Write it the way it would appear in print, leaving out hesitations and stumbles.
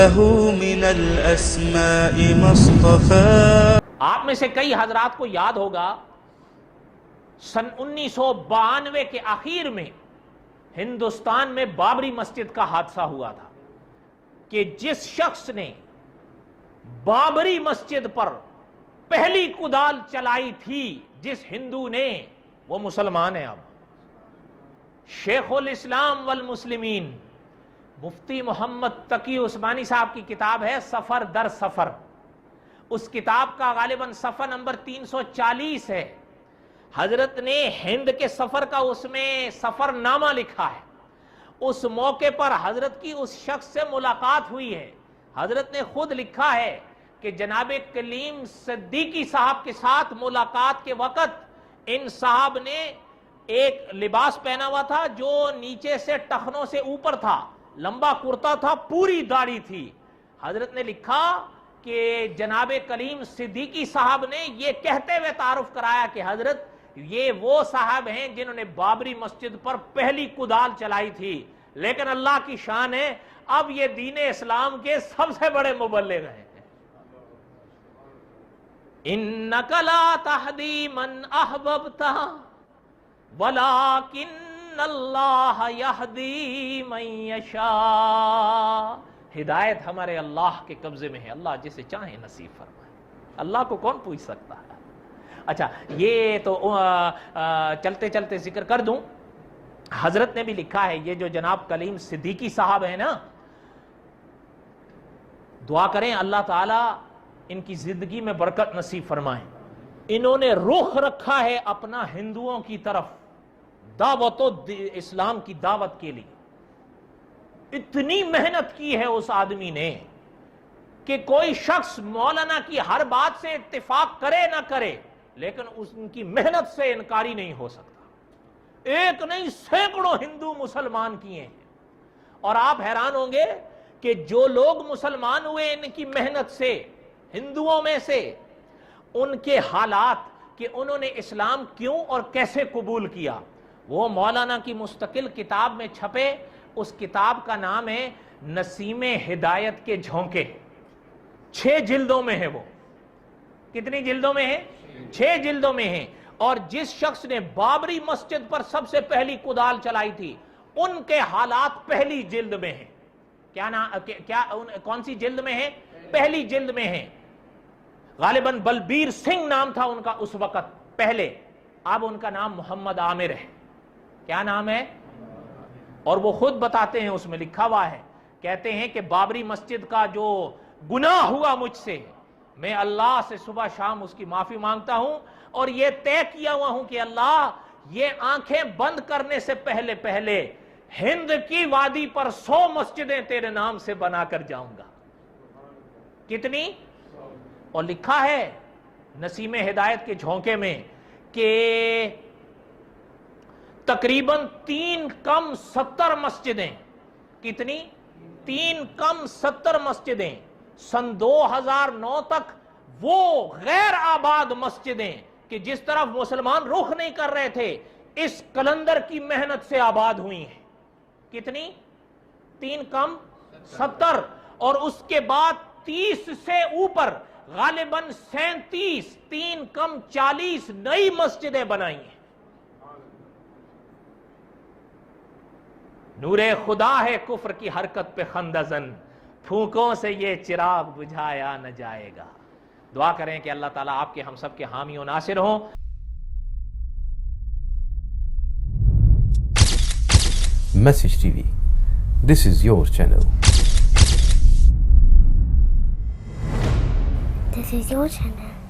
له من الأسماء ما اصطفى. آپ میں سے کئی حضرات کو یاد ہوگا سن 1992 کے آخر میں ہندوستان میں بابری مسجد کا حادثہ ہوا تھا کہ جس شخص نے بابری مسجد پر پہلی کدال چلائی تھی، جس ہندو نے، وہ مسلمان ہے. اب شیخ الاسلام والمسلمین مفتی محمد تقی عثمانی صاحب کی کتاب ہے سفر در سفر. اس کتاب کا غالباً صفحہ نمبر 340 ہے. حضرت نے ہند کے سفر کا اس میں سفر نامہ لکھا ہے. اس موقع پر حضرت کی اس شخص سے ملاقات ہوئی ہے. حضرت نے خود لکھا ہے کہ جناب کلیم صدیقی صاحب کے ساتھ ملاقات کے وقت ان صاحب نے ایک لباس پہنا ہوا تھا جو نیچے سے ٹخنوں سے اوپر تھا، لمبا کرتا تھا، پوری داڑھی تھی. حضرت نے لکھا کہ جناب کلیم صدیقی صاحب نے یہ کہتے ہوئے تعارف کرایا کہ حضرت یہ وہ صاحب ہیں جنہوں نے بابری مسجد پر پہلی کدال چلائی تھی، لیکن اللہ کی شان ہے اب یہ دین اسلام کے سب سے بڑے مبلغ ہیں. انک لا تہدی من احببت ولکن اللہ یہدی من یشاء. ہدایت ہمارے اللہ کے قبضے میں ہے، اللہ جسے چاہے نصیب فرمائے. اللہ کو کون پوچھ سکتا ہے؟ اچھا، یہ تو چلتے چلتے ذکر کر دوں. حضرت نے بھی لکھا ہے، یہ جو جناب کلیم صدیقی صاحب ہیں نا، دعا کریں اللہ تعالی ان کی زندگی میں برکت نصیب فرمائیں. انہوں نے رخ رکھا ہے اپنا ہندوؤں کی طرف دعوت و اسلام کی دعوت کے لیے. اتنی محنت کی ہے اس آدمی نے کہ کوئی شخص مولانا کی ہر بات سے اتفاق کرے نہ کرے لیکن ان کی محنت سے انکاری نہیں ہو سکتا. ایک نہیں سینکڑوں ہندو مسلمان کیے ہیں. اور آپ حیران ہوں گے کہ جو لوگ مسلمان ہوئے ان کی محنت سے، ہندوؤں میں سے، ان کے حالات کہ انہوں نے اسلام کیوں اور کیسے قبول کیا، وہ مولانا کی مستقل کتاب میں چھپے. اس کتاب کا نام ہے نسیم ہدایت کے جھونکے. 6 جلدوں میں ہے. وہ کتنی جلدوں میں ہے؟ 6 جلدوں میں ہے. اور جس شخص نے بابری مسجد پر سب سے پہلی کدال چلائی تھی ان کے حالات پہلی جلد میں ہیں. کون سی جلد میں ہے؟ پہلی جلد میں ہے. غالباً بلبیر سنگھ نام تھا ان کا اس وقت پہلے. اب ان کا نام محمد عامر ہے. کیا نام ہے؟ اور وہ خود بتاتے ہیں، اس میں لکھا ہوا ہے، کہتے ہیں کہ بابری مسجد کا جو گناہ ہوا مجھ سے، میں اللہ سے صبح شام اس کی معافی مانگتا ہوں اور یہ طے کیا ہوا ہوں کہ اللہ یہ آنکھیں بند کرنے سے پہلے پہلے ہند کی وادی پر 100 مسجدیں تیرے نام سے بنا کر جاؤں گا. کتنی؟ اور لکھا ہے نسیم ہدایت کے جھونکے میں کہ تقریباً 3 کم 70 مسجدیں. کتنی؟ 3 کم 70 مسجدیں. سن 2009 تک وہ غیر آباد مسجدیں کہ جس طرف مسلمان رخ نہیں کر رہے تھے اس کلندر کی محنت سے آباد ہوئی ہیں. کتنی؟ 3 کم 70. اور اس کے بعد 30 سے اوپر غالباً 37 3 کم 40 نئی مسجدیں بنائی ہیں. نور خدا ہے کفر کی حرکت پہ خندزن، پھونکوں سے یہ چراغ بجھایا نہ جائے گا. دعا کریں کہ اللہ تعالیٰ آپ کے ہم سب کے حامی و ناصر ہوں. Message TV. This is your channel. This is your channel.